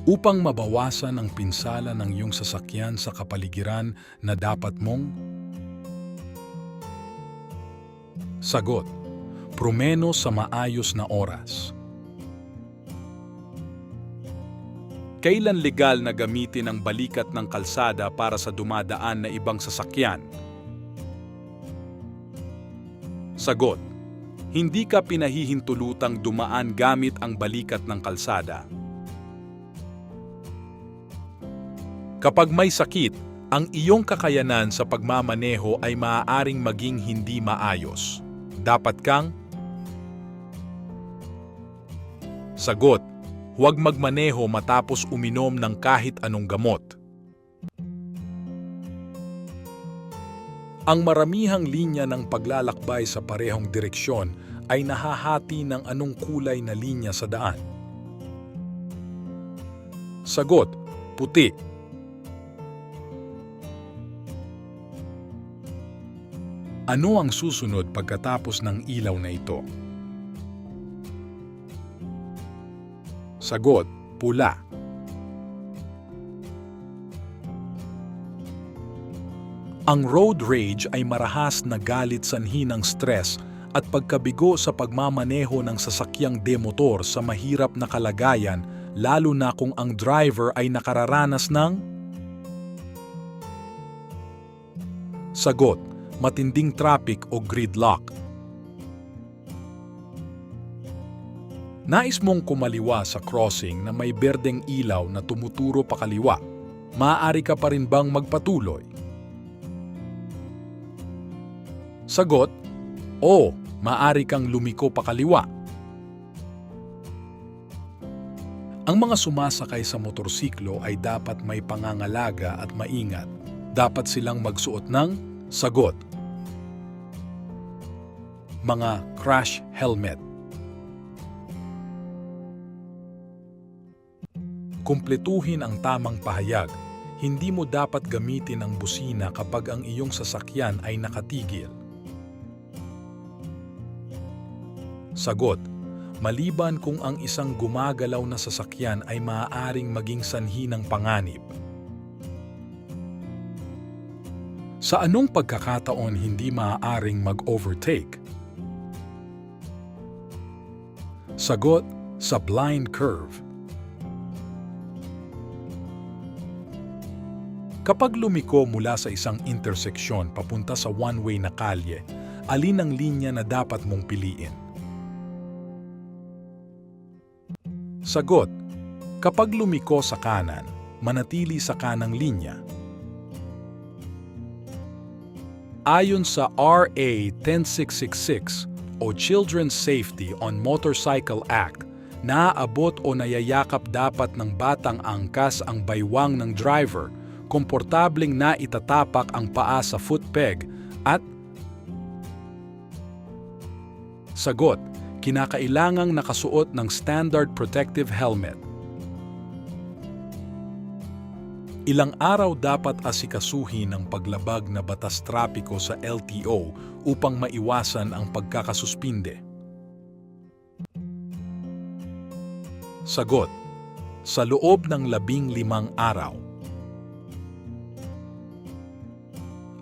upang mabawasan ang pinsala ng iyong sasakyan sa kapaligiran na dapat mong? Sagot: prumeno sa maayos na oras. Kailan legal na gamitin ang balikat ng kalsada para sa dumadaan na ibang sasakyan? Sagot: hindi ka pinahihintulutang dumaan gamit ang balikat ng kalsada. Kapag may sakit, ang iyong kakayanan sa pagmamaneho ay maaaring maging hindi maayos. Dapat kang? Sagot: huwag magmaneho matapos uminom ng kahit anong gamot. Ang maramihang linya ng paglalakbay sa parehong direksyon ay nahahati ng anong kulay na linya sa daan? Sagot: puti. Ano ang susunod pagkatapos ng ilaw na ito? Sagot: pula. Ang road rage ay marahas na galit sanhi ng stress at pagkabigo sa pagmamaneho ng sasakyang demotor sa mahirap na kalagayan, lalo na kung ang driver ay nakararanas ng? Sagot: matinding traffic o gridlock. Nais mong kumaliwa sa crossing na may berdeng ilaw na tumuturo pakaliwa. Maaari ka pa rin bang magpatuloy? Sagot: oo, maaari kang lumiko pakaliwa. Ang mga sumasakay sa motorsiklo ay dapat may pangangalaga at maingat. Dapat silang magsuot ng? Sagot: mga crash helmet. Kumpletuhin ang tamang pahayag. Hindi mo dapat gamitin ang busina kapag ang iyong sasakyan ay nakatigil. Sagot: maliban kung ang isang gumagalaw na sasakyan ay maaaring maging sanhi ng panganib. Sa anong pagkakataon hindi maaaring mag-overtake? Sagot: sa blind curve. Kapag lumiko mula sa isang interseksyon papunta sa one-way na kalye, alin ang linya na dapat mong piliin? Sagot: kapag lumiko sa kanan, manatili sa kanang linya. Ayon sa RA 10666 o Children's Safety on Motorcycle Act, naaabot o nayayakap dapat ng batang angkas ang baywang ng driver, komportableng naitatapak ang paa sa footpeg at? Sagot: kinakailangang nakasuot ng standard protective helmet. Ilang araw dapat asikasuhin ang paglabag na batas trapiko sa LTO upang maiwasan ang pagkakasuspinde? Sagot: sa loob ng 15 araw.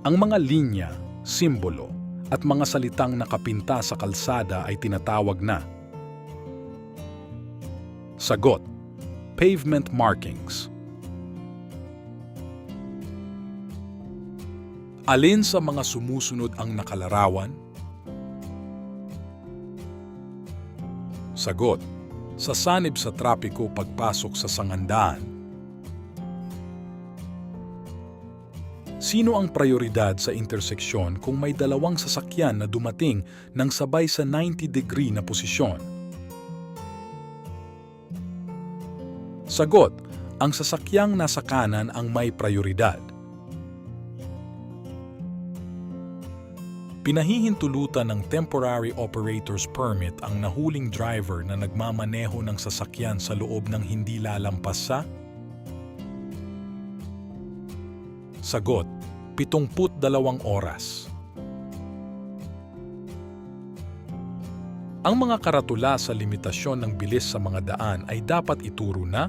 Ang mga linya, simbolo, at mga salitang nakapinta sa kalsada ay tinatawag na? Sagot: pavement markings. Alin sa mga sumusunod ang nakalarawan? Sagot: sa sanib sa trapiko pagpasok sa sangandaan. Sino ang prioridad sa interseksyon kung may dalawang sasakyan na dumating ng sabay sa 90-degree na posisyon? Sagot: ang sasakyang nasa kanan ang may prioridad. Pinahihintulutan ng Temporary Operator's Permit ang nahuling driver na nagmamaneho ng sasakyan sa loob ng hindi lalampas sa? Sagot: 72 oras. Ang mga karatula sa limitasyon ng bilis sa mga daan ay dapat ituro na?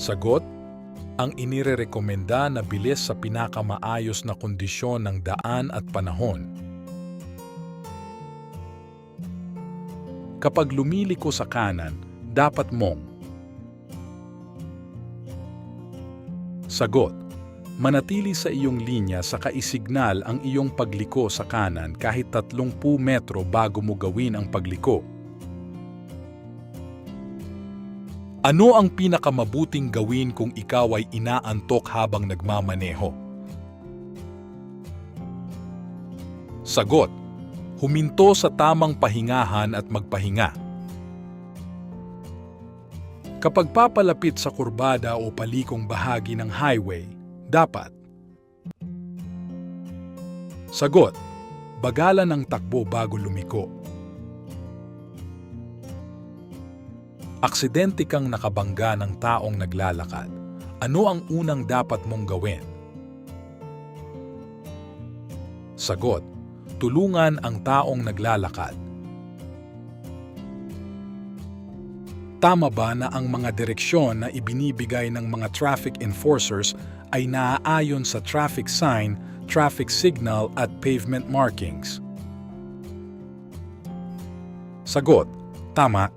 Sagot, ang inirerekomenda na bilis sa pinakamaayos na kondisyon ng daan at panahon. Kapag lumiliko sa kanan, dapat mong. Sagot, manatili sa iyong linya sa kaisignal ang iyong pagliko sa kanan kahit 30 metro bago mo gawin ang pagliko. Ano ang pinakamabuting gawin kung ikaw ay inaantok habang nagmamaneho? Sagot, huminto sa tamang pahingahan at magpahinga. Kapag papalapit sa kurbada o palikong bahagi ng highway, dapat. Sagot, bagalan ng takbo bago lumiko. Aksidente kang nakabangga ng taong naglalakad. Ano ang unang dapat mong gawin? Sagot, tulungan ang taong naglalakad. Tama ba na ang mga direksyon na ibinibigay ng mga traffic enforcers ay naaayon sa traffic sign, traffic signal at pavement markings? Sagot, tama.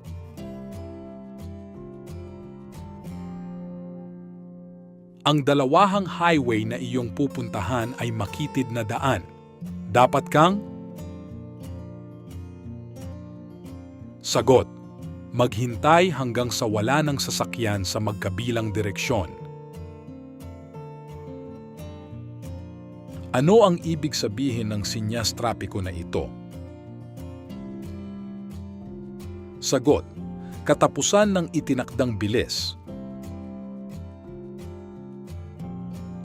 Ang dalawahang highway na iyong pupuntahan ay makitid na daan. Dapat kang? Sagot, maghintay hanggang sa wala ng sasakyan sa magkabilang direksyon. Ano ang ibig sabihin ng sinyas trapiko na ito? Sagot, katapusan ng itinakdang bilis.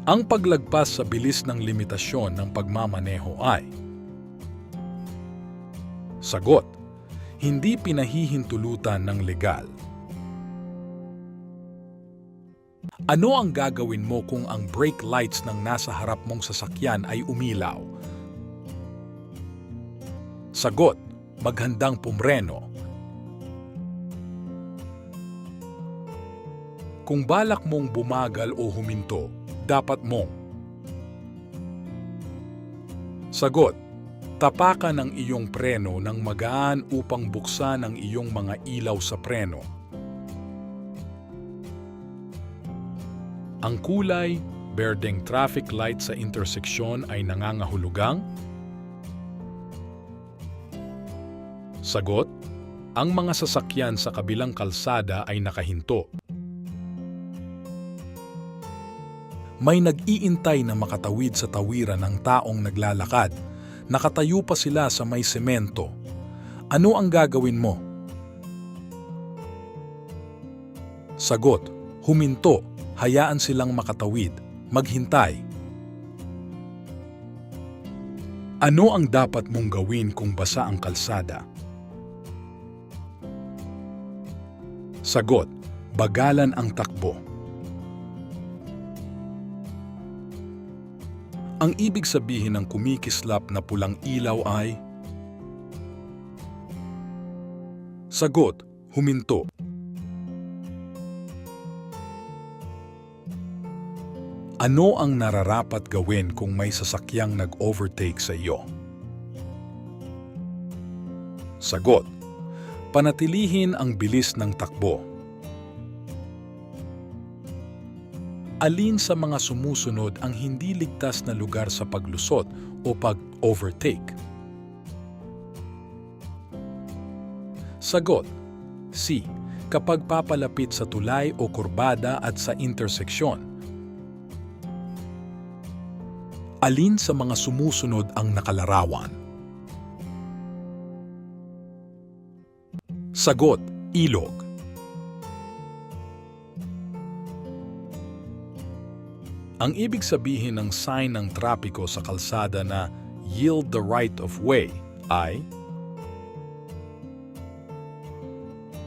Ang paglagpas sa bilis ng limitasyon ng pagmamaneho ay. Sagot, hindi pinahihintulutan ng legal. Ano ang gagawin mo kung ang brake lights ng nasa harap mong sasakyan ay umilaw? Sagot, maghandang pumreno. Kung balak mong bumagal o huminto, dapat mong. Sagot, tapakan ang iyong preno ng magaan upang buksan ang iyong mga ilaw sa preno. Ang kulay, berdeng traffic light sa interseksyon ay nangangahulugang? Sagot, ang mga sasakyan sa kabilang kalsada ay nakahinto. May nag-iintay na makatawid sa tawiran ng taong naglalakad. Nakatayo pa sila sa may semento. Ano ang gagawin mo? Sagot, huminto, hayaan silang makatawid, maghintay. Ano ang dapat mong gawin kung basa ang kalsada? Sagot, bagalan ang takbo. Ang ibig sabihin ng kumikislap na pulang ilaw ay? Sagot, huminto. Ano ang nararapat gawin kung may sasakyang nag-overtake sa iyo? Sagot, panatilihin ang bilis ng takbo. Alin sa mga sumusunod ang hindi ligtas na lugar sa paglusot o pag-overtake? Sagot, C. Kapag papalapit sa tulay o kurbada at sa interseksyon. Alin sa mga sumusunod ang nakalarawan? Sagot, ilog. Ang ibig sabihin ng sign ng trapiko sa kalsada na yield the right of way ay?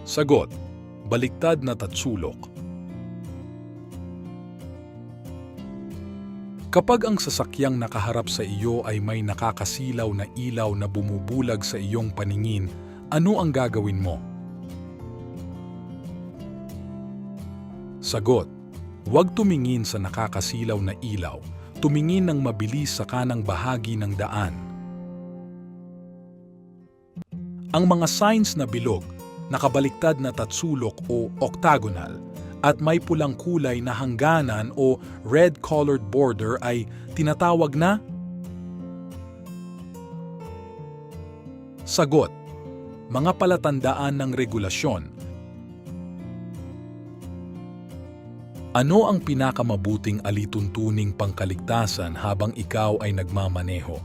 Sagot, baliktad na tatsulok. Kapag ang sasakyang nakaharap sa iyo ay may nakakasilaw na ilaw na bumubulag sa iyong paningin, ano ang gagawin mo? Sagot, Huwag tumingin sa nakakasilaw na ilaw, tumingin ng mabilis sa kanang bahagi ng daan. Ang mga signs na bilog, nakabaliktad na tatsulok o octagonal, at may pulang kulay na hangganan o red-colored border ay tinatawag na sagot. Mga palatandaan ng regulasyon. Ano ang pinakamabuting alituntuning pangkaligtasan habang ikaw ay nagmamaneho?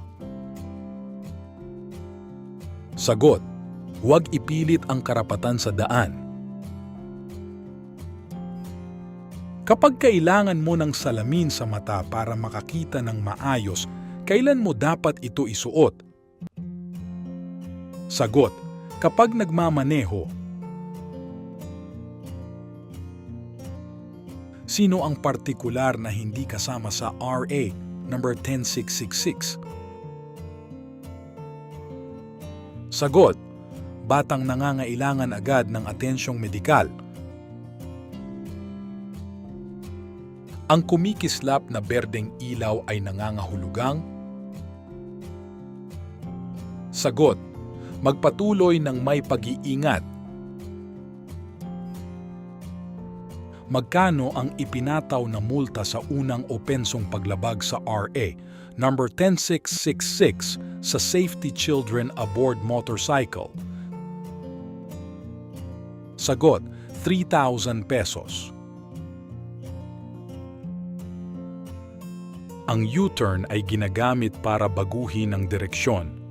Sagot. Huwag ipilit ang karapatan sa daan. Kapag kailangan mo ng salamin sa mata para makakita ng maayos, kailan mo dapat ito isuot? Sagot. Kapag nagmamaneho. Sino ang partikular na hindi kasama sa RA number 10666? Sagot. Batang nangangailangan agad ng atensyong medikal. Ang kumikislap na berdeng ilaw ay nangangahulugang? Sagot. Magpatuloy ng may pag-iingat. Magkano ang ipinataw na multa sa unang opensong paglabag sa RA number 10666 sa safety children aboard motorcycle? Sagot. 3,000 pesos. Ang U-turn ay ginagamit para baguhin ang direksyon.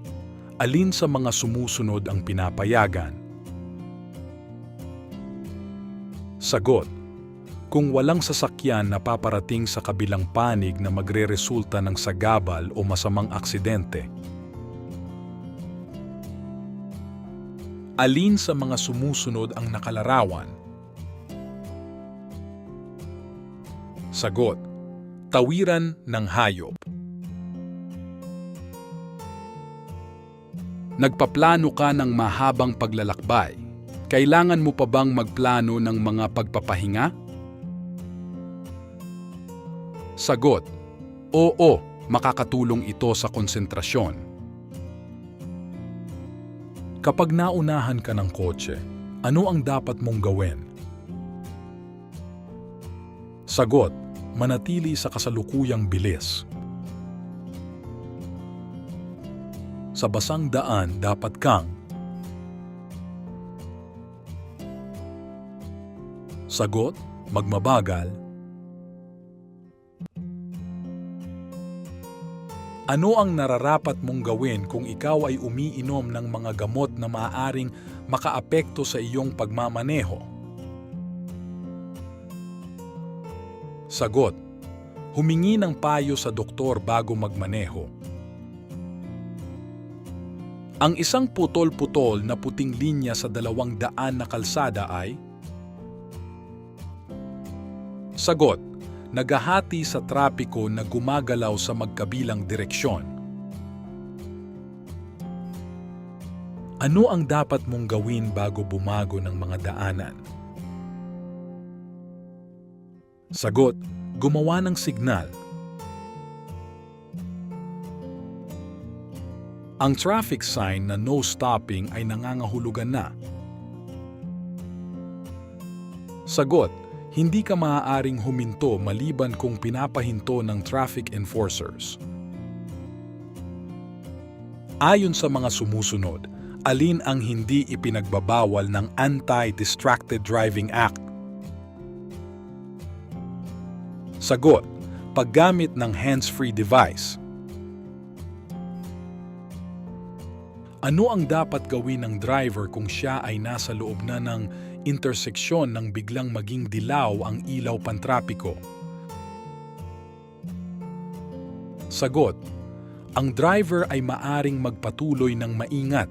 Alin sa mga sumusunod ang pinapayagan? Sagot. Kung walang sasakyan na paparating sa kabilang panig na magreresulta ng sagabal o masamang aksidente. Alin sa mga sumusunod ang nakalarawan? Sagot. Tawiran ng hayop. Nagpaplano ka ng mahabang paglalakbay. Kailangan mo pa bang magplano ng mga pagpapahinga? Sagot. Oo, makakatulong ito sa konsentrasyon. Kapag naunahan ka ng kotse, ano ang dapat mong gawin? Sagot. Manatili sa kasalukuyang bilis. Sa basang daan, dapat kang sagot, magmabagal. Ano ang nararapat mong gawin kung ikaw ay umiinom ng mga gamot na maaaring makaapekto sa iyong pagmamaneho? Sagot. Humingi ng payo sa doktor bago magmaneho. Ang isang putol-putol na puting linya sa 200 na kalsada ay? Sagot. Naghahati sa trapiko na gumagalaw sa magkabilang direksyon. Ano ang dapat mong gawin bago bumago ng mga daanan? Sagot. Gumawa ng signal. Ang traffic sign na no stopping ay nangangahulugan na. Sagot. Hindi ka maaaring huminto maliban kung pinapahinto ng traffic enforcers. Ayon sa mga sumusunod, alin ang hindi ipinagbabawal ng Anti-Distracted Driving Act? Sagot. Paggamit ng hands-free device. Ano ang dapat gawin ng driver kung siya ay nasa loob na ng interseksyon nang biglang maging dilaw ang ilaw pantrapiko? Sagot. Ang driver ay maaring magpatuloy ng maingat.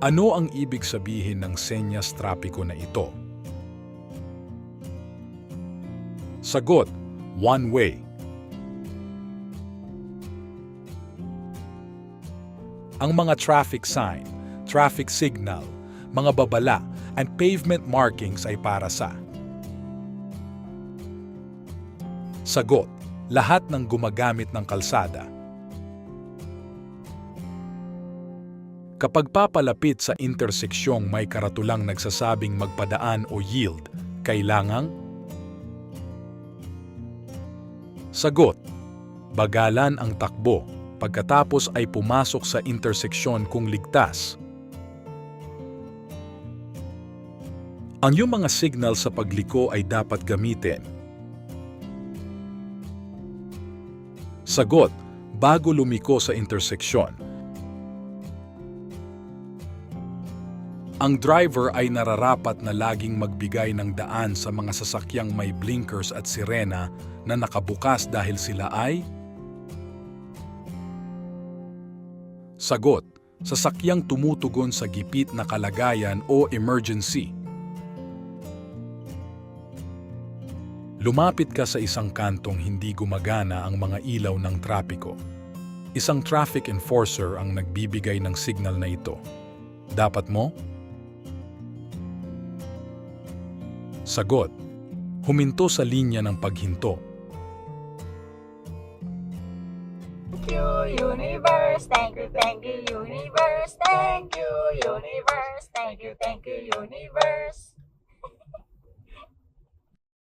Ano ang ibig sabihin ng senyas trapiko na ito? Sagot. One way. Ang mga traffic sign, traffic signal, mga babala, and pavement markings ay para sa? Sagot, lahat ng gumagamit ng kalsada. Kapag papalapit sa interseksyong may karatulang nagsasabing magpadaan o yield, kailangang? Sagot, bagalan ang takbo, pagkatapos ay pumasok sa interseksyon kung ligtas. Ang iyong mga signal sa pagliko ay dapat gamitin. Sagot, bago lumiko sa interseksyon. Ang driver ay nararapat na laging magbigay ng daan sa mga sasakyang may blinkers at sirena na nakabukas dahil sila ay? Sagot, sasakyang tumutugon sa gipit na kalagayan o emergency. Lumapit ka sa isang kantong hindi gumagana ang mga ilaw ng trapiko. Isang traffic enforcer ang nagbibigay ng signal na ito. Dapat mo? Sagot, huminto sa linya ng paghinto. Thank you, universe. Thank you, universe. Thank you, universe. Thank you, universe.